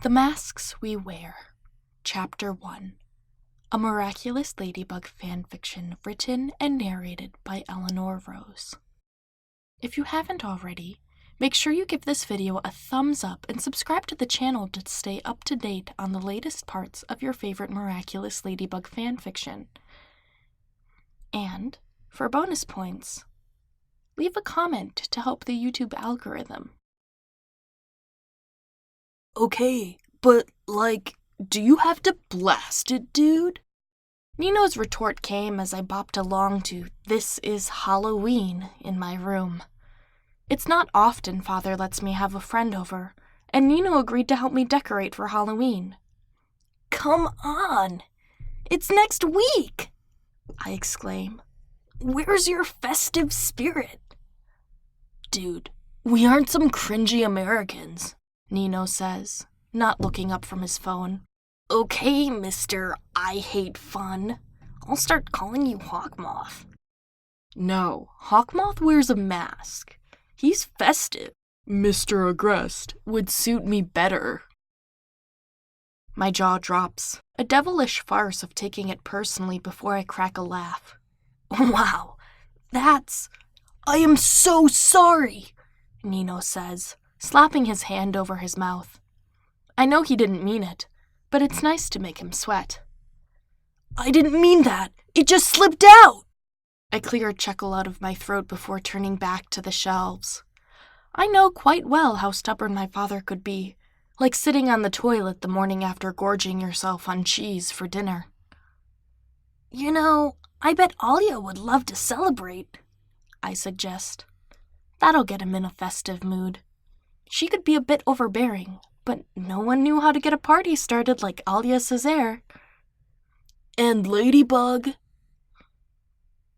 The Masks We Wear, Chapter 1, a Miraculous Ladybug Fanfiction written and narrated by Eleanor Rose. If you haven't already, make sure you give this video a thumbs up and subscribe to the channel to stay up to date on the latest parts of your favorite Miraculous Ladybug fanfiction. And, for bonus points, leave a comment to help the YouTube algorithm. Okay, but, do you have to blast it, dude? Nino's retort came as I bopped along to "This is Halloween" in my room. It's not often Father lets me have a friend over, and Nino agreed to help me decorate for Halloween. Come on! It's next week! I exclaim. Where's your festive spirit? Dude, we aren't some cringy Americans, Nino says, not looking up from his phone. Okay, Mr. I Hate Fun. I'll start calling you Hawkmoth. No, Hawkmoth wears a mask. He's festive. Mr. Agreste would suit me better. My jaw drops, a devilish farce of taking it personally before I crack a laugh. Wow, I am so sorry, Nino says, slapping his hand over his mouth. I know he didn't mean it, but it's nice to make him sweat. I didn't mean that. It just slipped out. I clear a chuckle out of my throat before turning back to the shelves. I know quite well how stubborn my father could be, like sitting on the toilet the morning after gorging yourself on cheese for dinner. You know, I bet Alia would love to celebrate, I suggest. That'll get him in a festive mood. She could be a bit overbearing, but no one knew how to get a party started like Alia Césaire. And Ladybug.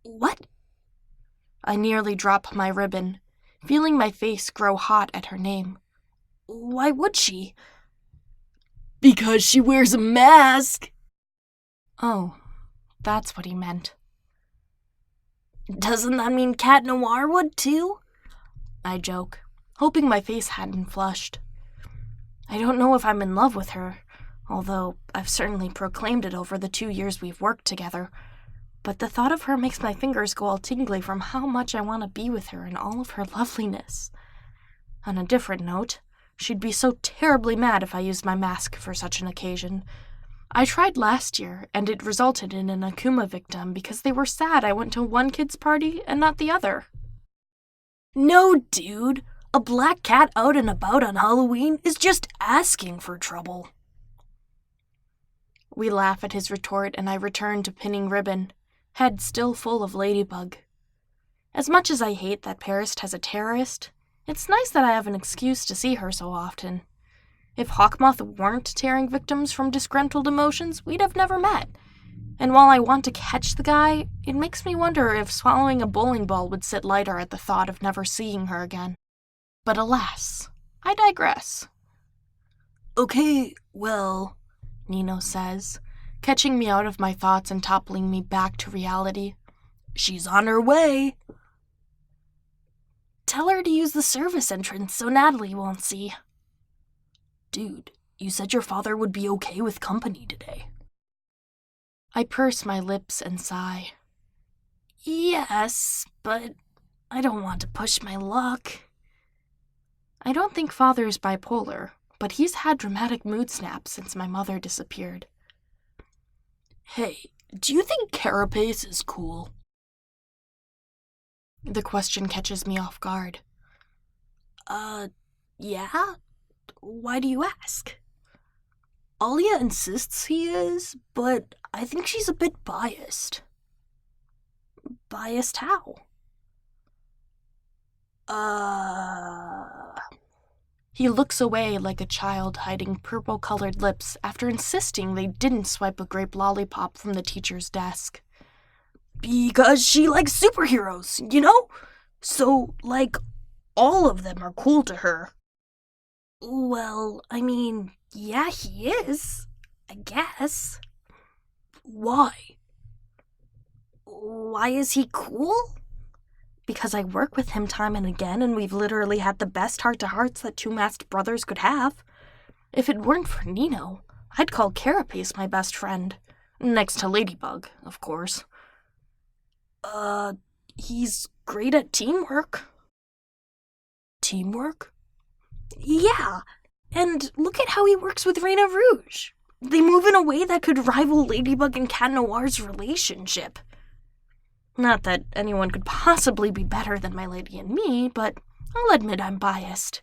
What? I nearly drop my ribbon, feeling my face grow hot at her name. Why would she? Because she wears a mask. Oh, that's what he meant. Doesn't that mean Cat Noir would too? I joke, hoping my face hadn't flushed. I don't know if I'm in love with her, although I've certainly proclaimed it over the 2 years we've worked together. But the thought of her makes my fingers go all tingly from how much I want to be with her in all of her loveliness. On a different note, she'd be so terribly mad if I used my mask for such an occasion. I tried last year, and it resulted in an Akuma victim because they were sad I went to one kid's party and not the other. No, dude. A black cat out and about on Halloween is just asking for trouble. We laugh at his retort, and I return to pinning ribbon, head still full of Ladybug. As much as I hate that Paris has a terrorist, it's nice that I have an excuse to see her so often. If Hawkmoth weren't tearing victims from disgruntled emotions, we'd have never met. And while I want to catch the guy, it makes me wonder if swallowing a bowling ball would sit lighter at the thought of never seeing her again. But alas, I digress. Okay, well, Nino says, catching me out of my thoughts and toppling me back to reality. She's on her way. Tell her to use the service entrance so Natalie won't see. Dude, you said your father would be okay with company today. I purse my lips and sigh. Yes, but I don't want to push my luck. I don't think Father's bipolar, but he's had dramatic mood snaps since my mother disappeared. Hey, do you think Carapace is cool? The question catches me off guard. Yeah? Why do you ask? Alia insists he is, but I think she's a bit biased. Biased how? He looks away like a child hiding purple-colored lips after insisting they didn't swipe a grape lollipop from the teacher's desk. Because she likes superheroes, you know? So, all of them are cool to her. Well, I mean, yeah, he is, I guess. Why? Why is he cool? Because I work with him time and again, and we've literally had the best heart-to-hearts that two masked brothers could have. If it weren't for Nino, I'd call Carapace my best friend. Next to Ladybug, of course. He's great at teamwork. Teamwork? Yeah, and look at how he works with Reina Rouge. They move in a way that could rival Ladybug and Cat Noir's relationship. Not that anyone could possibly be better than my lady and me, but I'll admit I'm biased.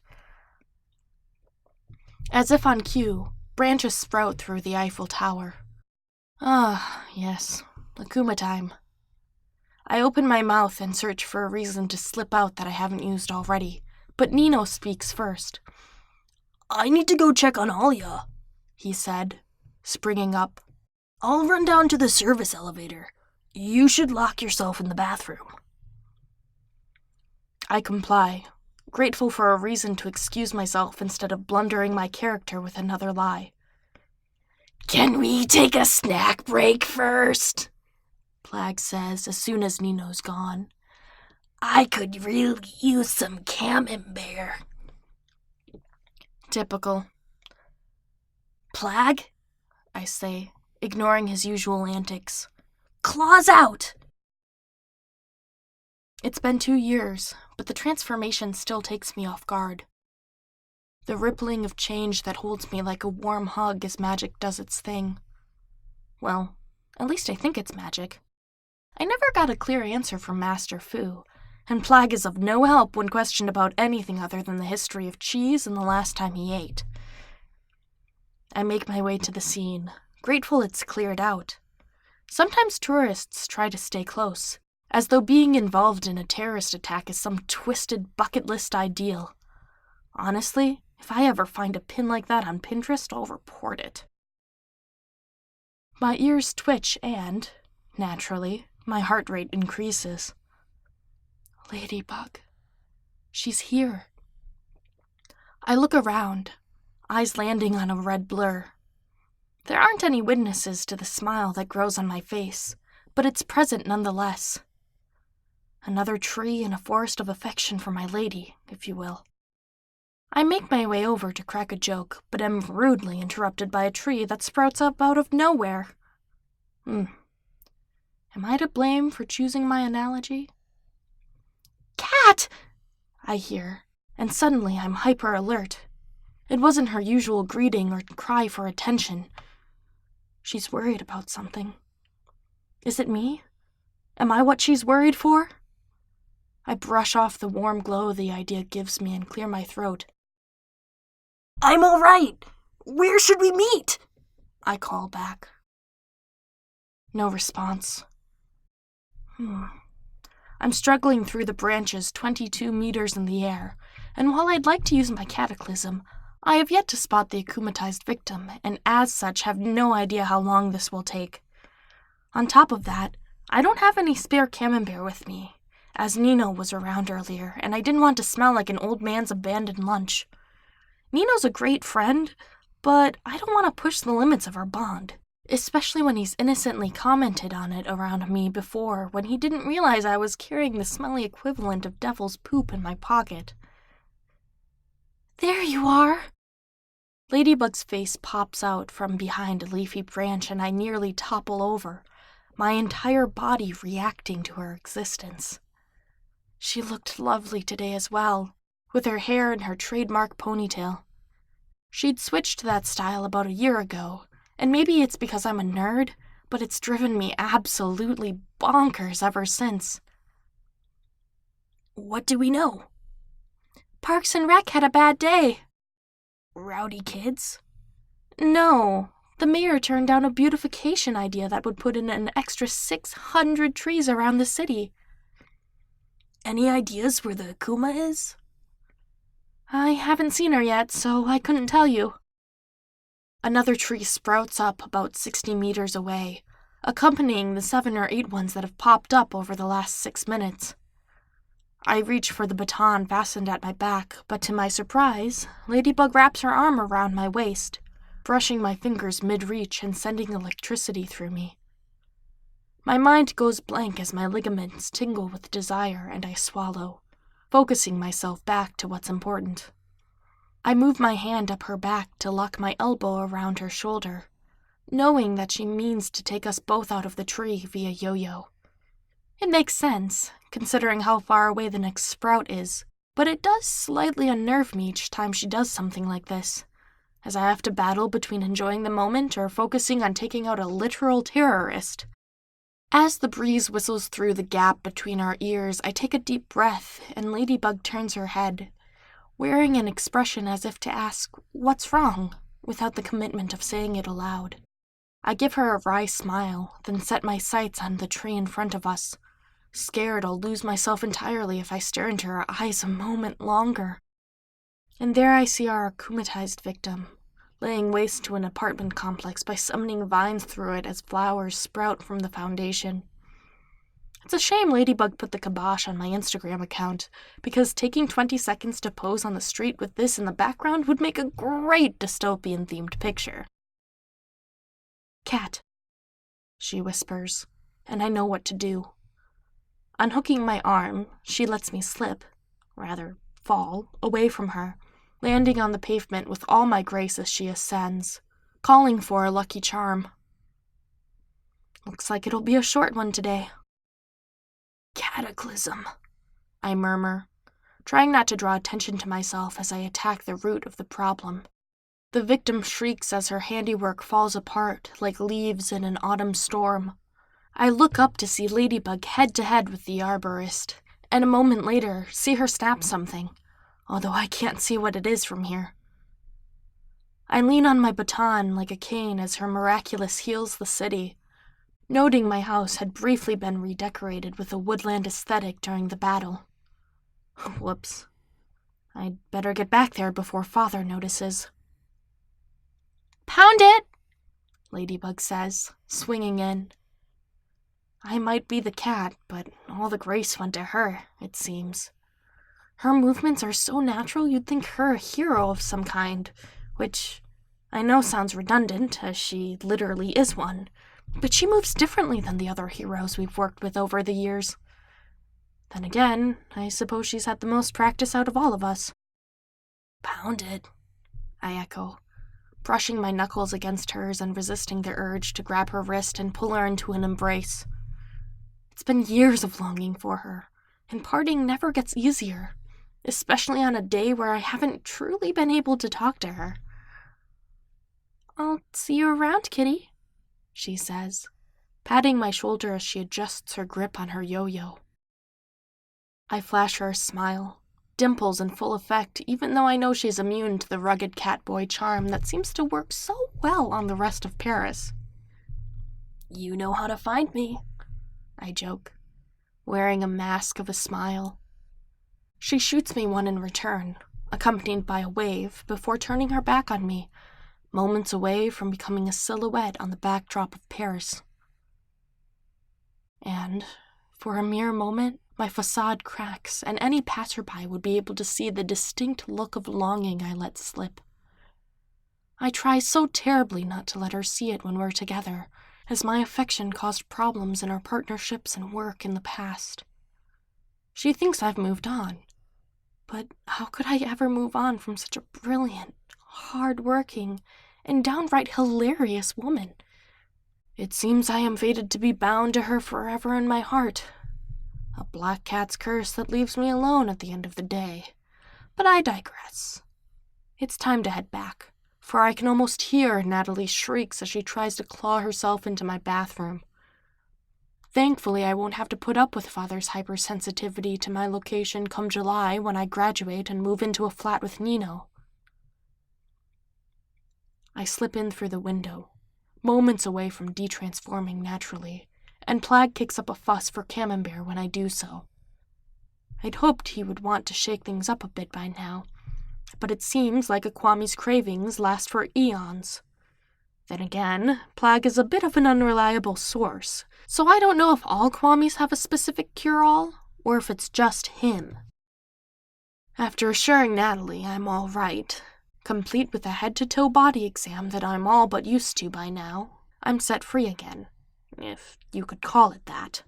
As if on cue, branches sprout through the Eiffel Tower. Ah, yes, Akuma time. I open my mouth and search for a reason to slip out that I haven't used already, but Nino speaks first. I need to go check on Alia, he said, springing up. I'll run down to the service elevator. You should lock yourself in the bathroom. I comply, grateful for a reason to excuse myself instead of blundering my character with another lie. Can we take a snack break first? Plag says as soon as Nino's gone. I could really use some camembert. Typical. Plag? I say, ignoring his usual antics. Claws out! It's been 2 years, but the transformation still takes me off guard. The rippling of change that holds me like a warm hug as magic does its thing. Well, at least I think it's magic. I never got a clear answer from Master Fu, and Plag is of no help when questioned about anything other than the history of cheese and the last time he ate. I make my way to the scene, grateful it's cleared out. Sometimes tourists try to stay close, as though being involved in a terrorist attack is some twisted bucket list ideal. Honestly, if I ever find a pin like that on Pinterest, I'll report it. My ears twitch and, naturally, my heart rate increases. Ladybug. She's here. I look around, eyes landing on a red blur. There aren't any witnesses to the smile that grows on my face, but it's present nonetheless. Another tree in a forest of affection for my lady, if you will. I make my way over to crack a joke, but am rudely interrupted by a tree that sprouts up out of nowhere. Am I to blame for choosing my analogy? Cat! I hear, and suddenly I'm hyper-alert. It wasn't her usual greeting or cry for attention. She's worried about something. Is it me? Am I what she's worried for? I brush off the warm glow the idea gives me and clear my throat. I'm all right. Where should we meet? I call back. No response. I'm struggling through the branches 22 meters in the air, and while I'd like to use my cataclysm, I have yet to spot the akumatized victim, and as such have no idea how long this will take. On top of that, I don't have any spare camembert with me, as Nino was around earlier, and I didn't want to smell like an old man's abandoned lunch. Nino's a great friend, but I don't want to push the limits of our bond, especially when he's innocently commented on it around me before when he didn't realize I was carrying the smelly equivalent of devil's poop in my pocket. There you are! Ladybug's face pops out from behind a leafy branch and I nearly topple over, my entire body reacting to her existence. She looked lovely today as well, with her hair in her trademark ponytail. She'd switched to that style about a year ago, and maybe it's because I'm a nerd, but it's driven me absolutely bonkers ever since. What do we know? Parks and Rec had a bad day. Rowdy kids? No, the mayor turned down a beautification idea that would put in an extra 600 trees around the city. Any ideas where the Akuma is? I haven't seen her yet, so I couldn't tell you. Another tree sprouts up about 60 meters away, accompanying the 7 or 8 ones that have popped up over the last 6 minutes. I reach for the baton fastened at my back, but to my surprise, Ladybug wraps her arm around my waist, brushing my fingers mid-reach and sending electricity through me. My mind goes blank as my ligaments tingle with desire and I swallow, focusing myself back to what's important. I move my hand up her back to lock my elbow around her shoulder, knowing that she means to take us both out of the tree via yo-yo. It makes sense, considering how far away the next sprout is, but it does slightly unnerve me each time she does something like this, as I have to battle between enjoying the moment or focusing on taking out a literal terrorist. As the breeze whistles through the gap between our ears, I take a deep breath, and Ladybug turns her head, wearing an expression as if to ask, "What's wrong?" without the commitment of saying it aloud. I give her a wry smile, then set my sights on the tree in front of us, scared I'll lose myself entirely if I stare into her eyes a moment longer. And there I see our akumatized victim, laying waste to an apartment complex by summoning vines through it as flowers sprout from the foundation. It's a shame Ladybug put the kibosh on my Instagram account, because taking 20 seconds to pose on the street with this in the background would make a great dystopian-themed picture. "Cat," she whispers, and I know what to do. Unhooking my arm, she lets me slip, rather fall, away from her, landing on the pavement with all my grace as she ascends, calling for a lucky charm. "Looks like it'll be a short one today." "Cataclysm," I murmur, trying not to draw attention to myself as I attack the root of the problem. The victim shrieks as her handiwork falls apart like leaves in an autumn storm. I look up to see Ladybug head-to-head with the arborist, and a moment later see her snap something, although I can't see what it is from here. I lean on my baton like a cane as her Miraculous heals the city, noting my house had briefly been redecorated with a woodland aesthetic during the battle. Whoops. I'd better get back there before Father notices. "Pound it!" Ladybug says, swinging in. I might be the cat, but all the grace went to her, it seems. Her movements are so natural you'd think her a hero of some kind, which I know sounds redundant, as she literally is one, but she moves differently than the other heroes we've worked with over the years. Then again, I suppose she's had the most practice out of all of us. "Pound it," I echo, brushing my knuckles against hers and resisting the urge to grab her wrist and pull her into an embrace. It's been years of longing for her, and parting never gets easier, especially on a day where I haven't truly been able to talk to her. "I'll see you around, kitty," she says, patting my shoulder as she adjusts her grip on her yo-yo. I flash her a smile, dimples in full effect, even though I know she's immune to the rugged catboy charm that seems to work so well on the rest of Paris. "You know how to find me," I joke, wearing a mask of a smile. She shoots me one in return, accompanied by a wave, before turning her back on me, moments away from becoming a silhouette on the backdrop of Paris. And, for a mere moment, my facade cracks, and any passerby would be able to see the distinct look of longing I let slip. I try so terribly not to let her see it when we're together, as my affection caused problems in our partnerships and work in the past. She thinks I've moved on, but how could I ever move on from such a brilliant, hard-working, and downright hilarious woman? It seems I am fated to be bound to her forever in my heart. A black cat's curse that leaves me alone at the end of the day. But I digress. It's time to head back, for I can almost hear Natalie's shrieks as she tries to claw herself into my bathroom. Thankfully, I won't have to put up with Father's hypersensitivity to my location come July when I graduate and move into a flat with Nino. I slip in through the window, moments away from detransforming naturally, and Plag kicks up a fuss for Camembert when I do so. I'd hoped he would want to shake things up a bit by now, but it seems like Akwami's cravings last for eons. Then again, Plag is a bit of an unreliable source, so I don't know if all Kwamis have a specific cure-all, or if it's just him. After assuring Natalie I'm all right, complete with a head-to-toe body exam that I'm all but used to by now, I'm set free again, if you could call it that.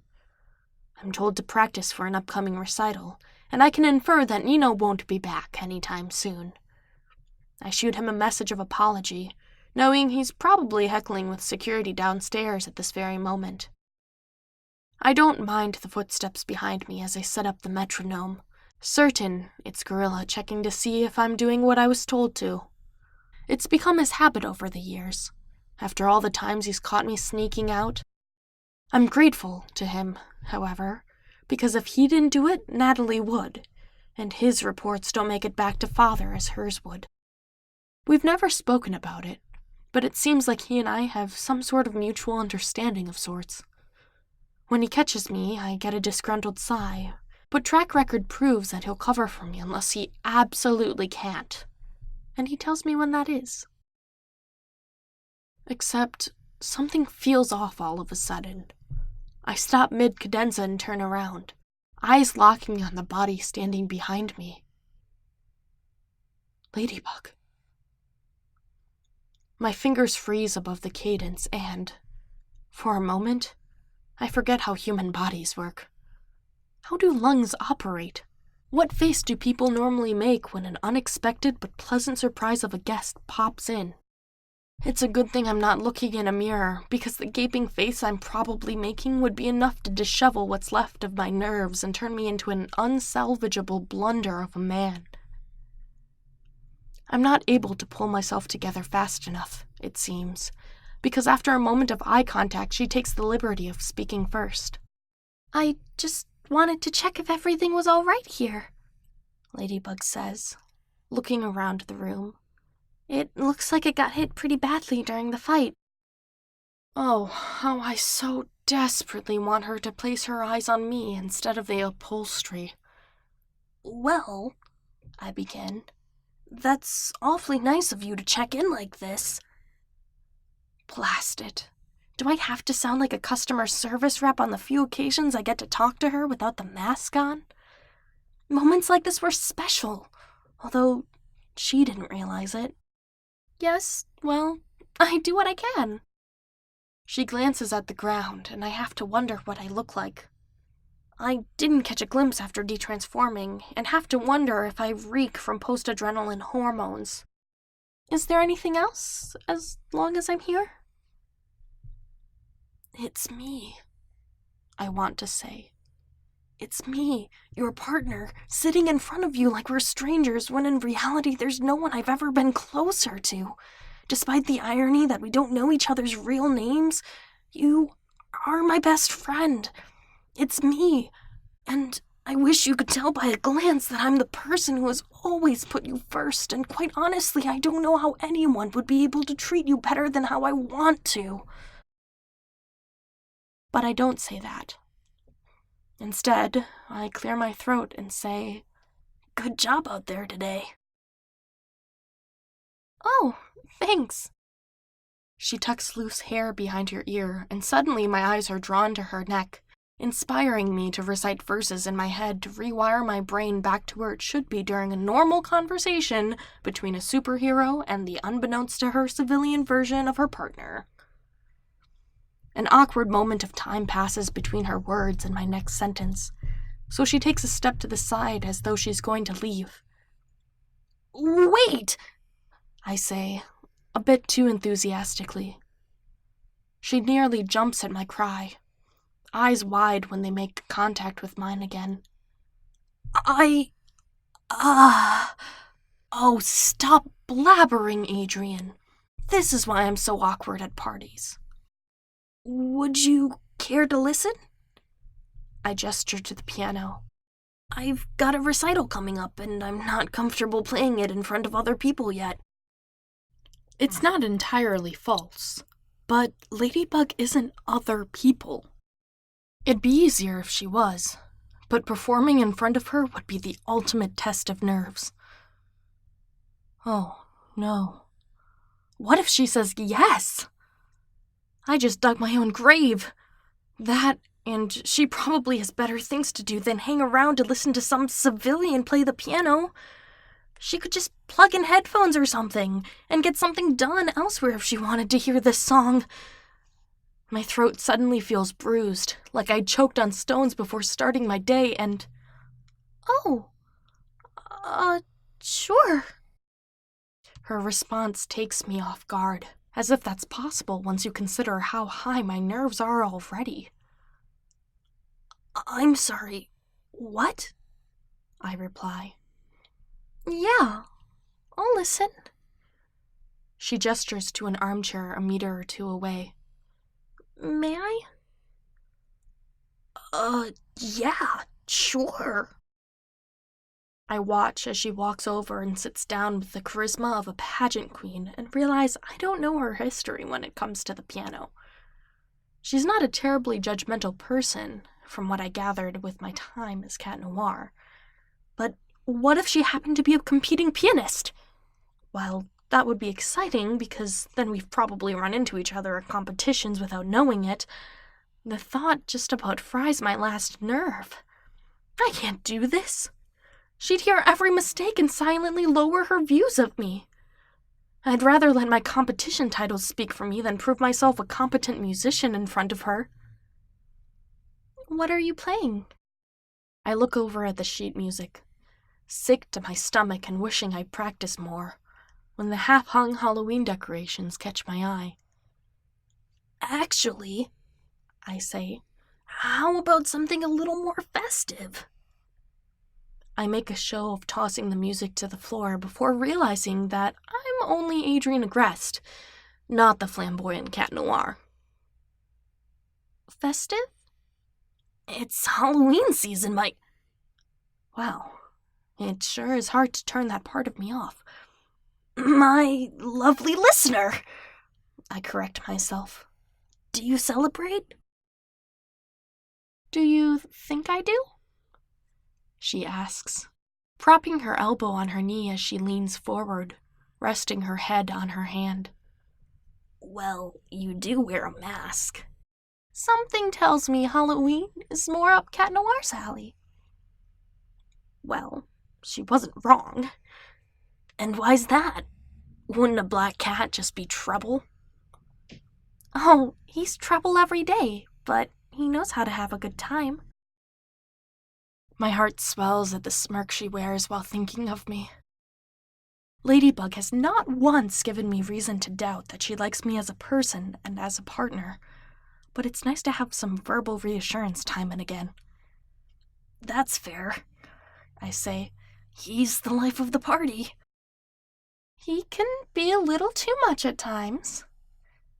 I'm told to practice for an upcoming recital, and I can infer that Nino won't be back anytime soon. I shoot him a message of apology, knowing he's probably heckling with security downstairs at this very moment. I don't mind the footsteps behind me as I set up the metronome, certain it's Gorilla checking to see if I'm doing what I was told to. It's become his habit over the years, after all the times he's caught me sneaking out. I'm grateful to him, however, because if he didn't do it, Natalie would, and his reports don't make it back to Father as hers would. We've never spoken about it, but it seems like he and I have some sort of mutual understanding of sorts. When he catches me, I get a disgruntled sigh, but track record proves that he'll cover for me unless he absolutely can't, and he tells me when that is. Except something feels off all of a sudden. I stop mid-cadenza and turn around, eyes locking on the body standing behind me. Ladybug. My fingers freeze above the cadence and, for a moment, I forget how human bodies work. How do lungs operate? What face do people normally make when an unexpected but pleasant surprise of a guest pops in? It's a good thing I'm not looking in a mirror, because the gaping face I'm probably making would be enough to dishevel what's left of my nerves and turn me into an unsalvageable blunder of a man. I'm not able to pull myself together fast enough, it seems, because after a moment of eye contact, she takes the liberty of speaking first. I just wanted to check if everything was all right here, Ladybug says, looking around the room. It looks like it got hit pretty badly during the fight. Oh, how I so desperately want her to place her eyes on me instead of the upholstery. Well, I begin. That's awfully nice of you to check in like this. Blast it. Do I have to sound like a customer service rep on the few occasions I get to talk to her without the mask on? Moments like this were special, although she didn't realize it. Yes, well, I do what I can. She glances at the ground, and I have to wonder what I look like. I didn't catch a glimpse after detransforming, and have to wonder if I reek from post-adrenaline hormones. Is there anything else, as long as I'm here? It's me, I want to say. It's me, your partner, sitting in front of you like we're strangers when in reality there's no one I've ever been closer to. Despite the irony that we don't know each other's real names, you are my best friend. It's me, and I wish you could tell by a glance that I'm the person who has always put you first, and quite honestly, I don't know how anyone would be able to treat you better than how I want to. But I don't say that. Instead, I clear my throat and say, "Good job out there today." "Oh, thanks." She tucks loose hair behind her ear, and suddenly my eyes are drawn to her neck, inspiring me to recite verses in my head to rewire my brain back to where it should be during a normal conversation between a superhero and the unbeknownst to her civilian version of her partner. An awkward moment of time passes between her words and my next sentence, so she takes a step to the side as though she's going to leave. "Wait!" I say, a bit too enthusiastically. She nearly jumps at my cry, eyes wide when they make contact with mine again. Oh, stop blabbering, Adrien. This is why I'm so awkward at parties. Would you care to listen? I gesture to the piano. I've got a recital coming up, and I'm not comfortable playing it in front of other people yet. It's not entirely false, but Ladybug isn't other people. It'd be easier if she was, but performing in front of her would be the ultimate test of nerves. Oh, no. What if she says yes? I just dug my own grave. That, and she probably has better things to do than hang around to listen to some civilian play the piano. She could just plug in headphones or something, and get something done elsewhere if she wanted to hear this song. My throat suddenly feels bruised, like I'd choked on stones before starting my day, and... Oh, sure. Her response takes me off guard, as if that's possible once you consider how high my nerves are already. I'm sorry, what? I reply. Yeah, I'll listen. She gestures to an armchair a meter or two away. May I? Yeah, sure. I watch as she walks over and sits down with the charisma of a pageant queen and realize I don't know her history when it comes to the piano. She's not a terribly judgmental person, from what I gathered with my time as Cat Noir. But what if she happened to be a competing pianist? Well, that would be exciting because then we've probably run into each other at competitions without knowing it. The thought just about fries my last nerve. I can't do this. She'd hear every mistake and silently lower her views of me. I'd rather let my competition titles speak for me than prove myself a competent musician in front of her. What are you playing? I look over at the sheet music, sick to my stomach and wishing I'd practiced more, when the half-hung Halloween decorations catch my eye. Actually, I say, how about something a little more festive? I make a show of tossing the music to the floor before realizing that I'm only Adrien Agreste, not the flamboyant Cat Noir. Festive? It's Halloween season, Wow, it sure is hard to turn that part of me off. My lovely listener, I correct myself. Do you celebrate? Do you think I do? She asks, propping her elbow on her knee as she leans forward, resting her head on her hand. Well, you do wear a mask. Something tells me Halloween is more up Cat Noir's alley. Well, she wasn't wrong. And why's that? Wouldn't a black cat just be trouble? Oh, he's trouble every day, but he knows how to have a good time. My heart swells at the smirk she wears while thinking of me. Ladybug has not once given me reason to doubt that she likes me as a person and as a partner, but it's nice to have some verbal reassurance time and again. That's fair, I say. He's the life of the party. He can be a little too much at times,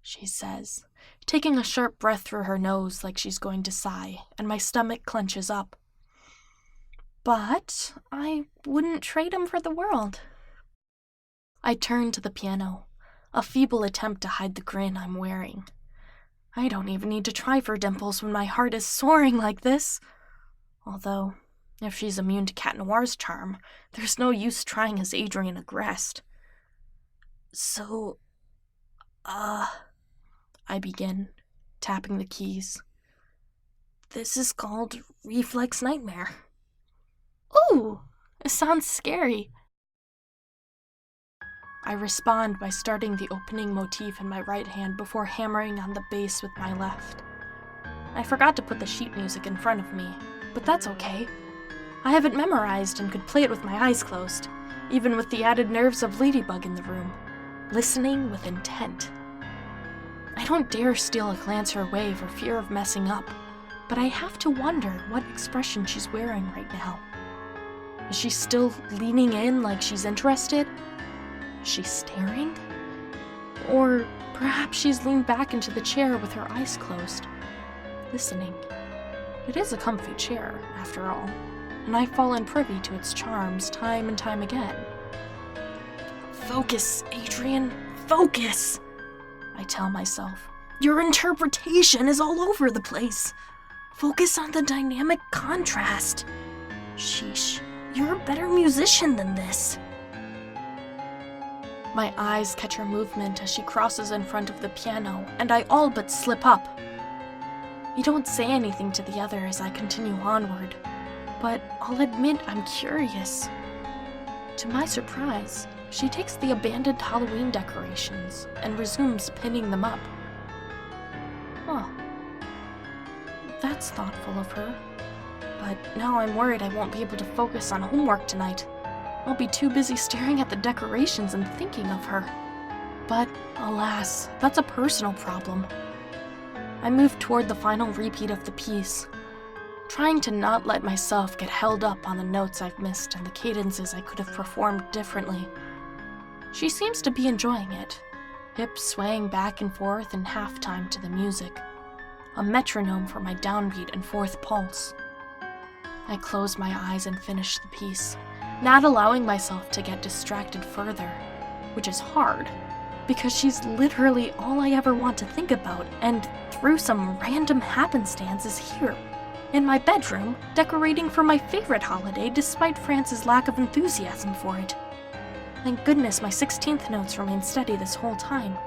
she says, taking a sharp breath through her nose like she's going to sigh, and my stomach clenches up. But I wouldn't trade him for the world. I turn to the piano, a feeble attempt to hide the grin I'm wearing. I don't even need to try for dimples when my heart is soaring like this. Although, if she's immune to Cat Noir's charm, there's no use trying as Adrien Agreste. So, I begin, tapping the keys. This is called Reflex Nightmare. Ooh, it sounds scary. I respond by starting the opening motif in my right hand before hammering on the bass with my left. I forgot to put the sheet music in front of me, but that's okay. I have it memorized and could play it with my eyes closed, even with the added nerves of Ladybug in the room, listening with intent. I don't dare steal a glance her way for fear of messing up, but I have to wonder what expression she's wearing right now. Is she still leaning in like she's interested? Is she staring? Or perhaps she's leaned back into the chair with her eyes closed, listening. It is a comfy chair, after all, and I've fallen privy to its charms time and time again. Focus, Adrien, focus, I tell myself. Your interpretation is all over the place. Focus on the dynamic contrast. Sheesh. You're a better musician than this. My eyes catch her movement as she crosses in front of the piano, and I all but slip up. We don't say anything to the other as I continue onward, but I'll admit I'm curious. To my surprise, she takes the abandoned Halloween decorations and resumes pinning them up. Oh, that's thoughtful of her. But now I'm worried I won't be able to focus on homework tonight. I'll be too busy staring at the decorations and thinking of her. But, alas, that's a personal problem. I move toward the final repeat of the piece, trying to not let myself get held up on the notes I've missed and the cadences I could have performed differently. She seems to be enjoying it, hips swaying back and forth in halftime to the music, a metronome for my downbeat and fourth pulse. I close my eyes and finish the piece, not allowing myself to get distracted further, which is hard, because she's literally all I ever want to think about, and through some random happenstance is here, in my bedroom, decorating for my favorite holiday despite France's lack of enthusiasm for it. Thank goodness my 16th notes remained steady this whole time.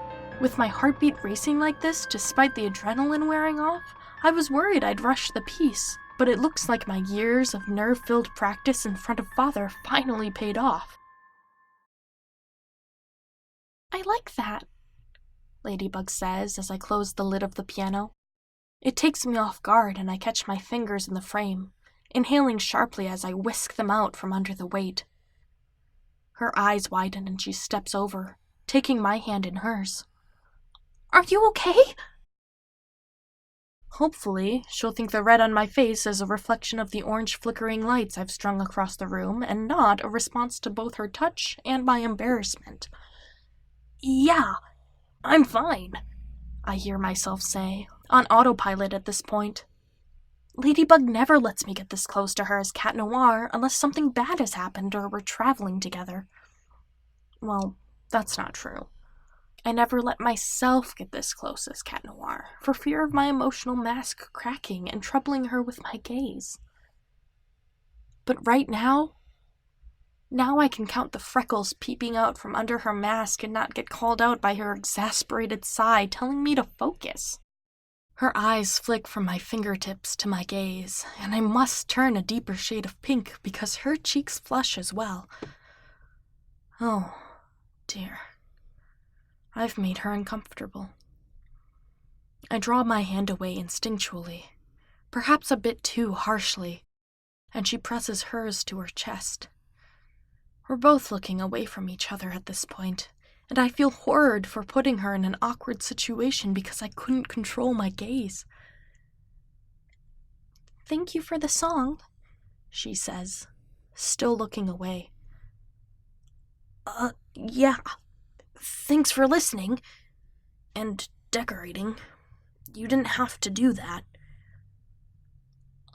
With my heartbeat racing like this, despite the adrenaline wearing off, I was worried I'd rush the piece, but it looks like my years of nerve-filled practice in front of Father finally paid off. "I like that," Ladybug says as I close the lid of the piano. It takes me off guard and I catch my fingers in the frame, inhaling sharply as I whisk them out from under the weight. Her eyes widen and she steps over, taking my hand in hers. "Are you okay?" Hopefully, she'll think the red on my face is a reflection of the orange flickering lights I've strung across the room and not a response to both her touch and my embarrassment. "Yeah, I'm fine," I hear myself say, on autopilot at this point. Ladybug never lets me get this close to her as Cat Noir unless something bad has happened or we're traveling together. Well, that's not true. I never let myself get this close as Cat Noir, for fear of my emotional mask cracking and troubling her with my gaze. But right now I can count the freckles peeping out from under her mask and not get called out by her exasperated sigh telling me to focus. Her eyes flick from my fingertips to my gaze, and I must turn a deeper shade of pink because her cheeks flush as well. Oh, dear. I've made her uncomfortable. I draw my hand away instinctually, perhaps a bit too harshly, and she presses hers to her chest. We're both looking away from each other at this point, and I feel horrid for putting her in an awkward situation because I couldn't control my gaze. "Thank you for the song," she says, still looking away. Yeah. Thanks for listening. And decorating. You didn't have to do that."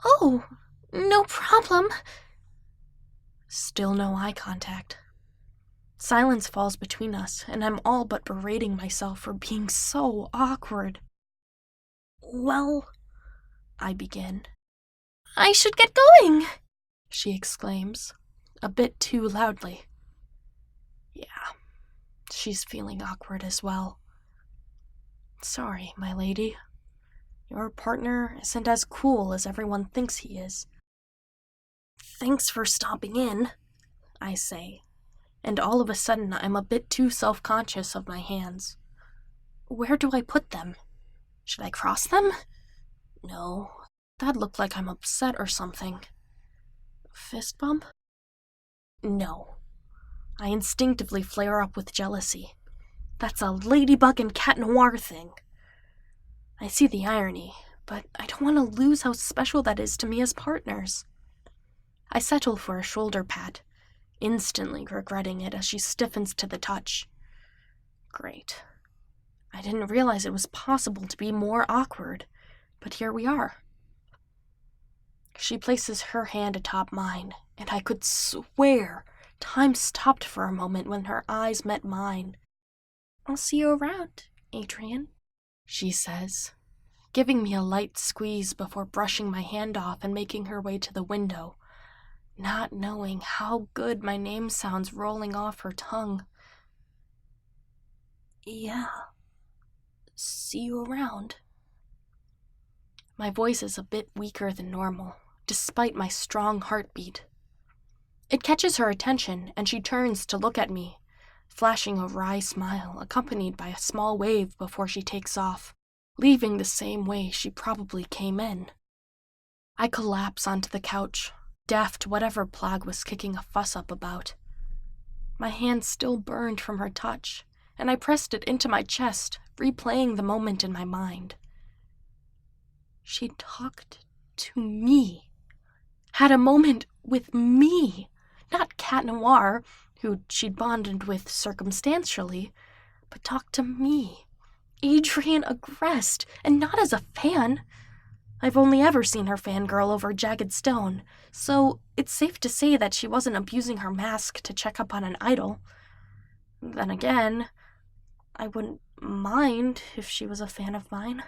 "Oh, no problem." Still no eye contact. Silence falls between us, and I'm all but berating myself for being so awkward. "Well," I begin. "I should get going," she exclaims, a bit too loudly. Yeah, she's feeling awkward as well. Sorry, my lady. Your partner isn't as cool as everyone thinks he is. "Thanks for stopping in," I say, and all of a sudden I'm a bit too self-conscious of my hands. Where do I put them? Should I cross them? No, that'd look like I'm upset or something. Fist bump? No. I instinctively flare up with jealousy. That's a Ladybug and Cat Noir thing. I see the irony, but I don't want to lose how special that is to me as partners. I settle for a shoulder pat, instantly regretting it as she stiffens to the touch. Great. I didn't realize it was possible to be more awkward, but here we are. She places her hand atop mine, and I could swear time stopped for a moment when her eyes met mine. "I'll see you around, Adrien," she says, giving me a light squeeze before brushing my hand off and making her way to the window, not knowing how good my name sounds rolling off her tongue. "Yeah, see you around." My voice is a bit weaker than normal, despite my strong heartbeat. It catches her attention, and she turns to look at me, flashing a wry smile accompanied by a small wave before she takes off, leaving the same way she probably came in. I collapse onto the couch, deaf to whatever Plague was kicking a fuss up about. My hand still burned from her touch, and I pressed it into my chest, replaying the moment in my mind. She talked to me, had a moment with me, not Cat Noir, who she'd bonded with circumstantially, but talked to me, Adrien Agreste, and not as a fan. I've only ever seen her fangirl over Jagged Stone, so it's safe to say that she wasn't abusing her mask to check up on an idol. Then again, I wouldn't mind if she was a fan of mine.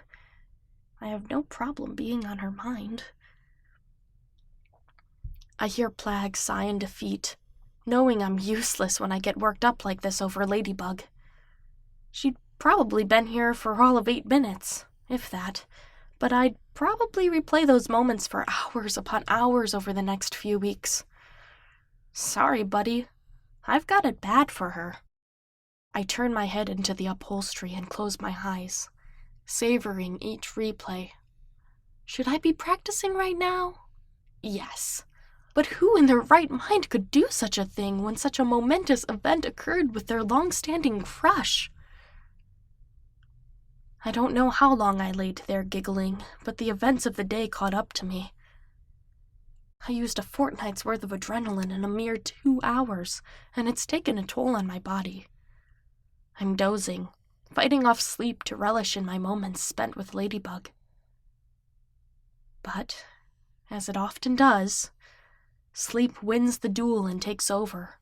I have no problem being on her mind. I hear Plag sigh in defeat, knowing I'm useless when I get worked up like this over Ladybug. She'd probably been here for all of 8 minutes, if that, but I'd probably replay those moments for hours upon hours over the next few weeks. Sorry, buddy. I've got it bad for her. I turn my head into the upholstery and close my eyes, savoring each replay. Should I be practicing right now? Yes. But who in their right mind could do such a thing when such a momentous event occurred with their long-standing crush? I don't know how long I laid there giggling, but the events of the day caught up to me. I used a fortnight's worth of adrenaline in a mere 2 hours, and it's taken a toll on my body. I'm dozing, fighting off sleep to relish in my moments spent with Ladybug. But, as it often does, sleep wins the duel and takes over,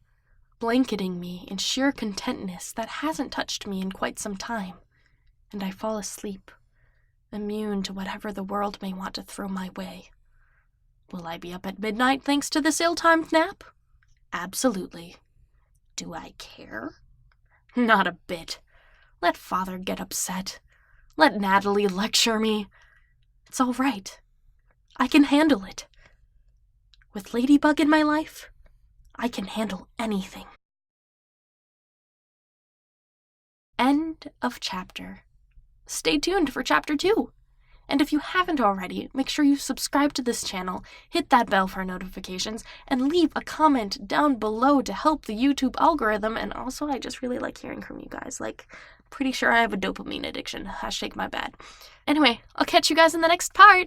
blanketing me in sheer contentness that hasn't touched me in quite some time. And I fall asleep, immune to whatever the world may want to throw my way. Will I be up at midnight thanks to this ill-timed nap? Absolutely. Do I care? Not a bit. Let Father get upset. Let Natalie lecture me. It's all right. I can handle it. With Ladybug in my life, I can handle anything. End of chapter. Stay tuned for Chapter 2. And if you haven't already, make sure you subscribe to this channel, hit that bell for notifications, and leave a comment down below to help the YouTube algorithm. And also, I just really like hearing from you guys. Pretty sure I have a dopamine addiction. # my bad. Anyway, I'll catch you guys in the next part.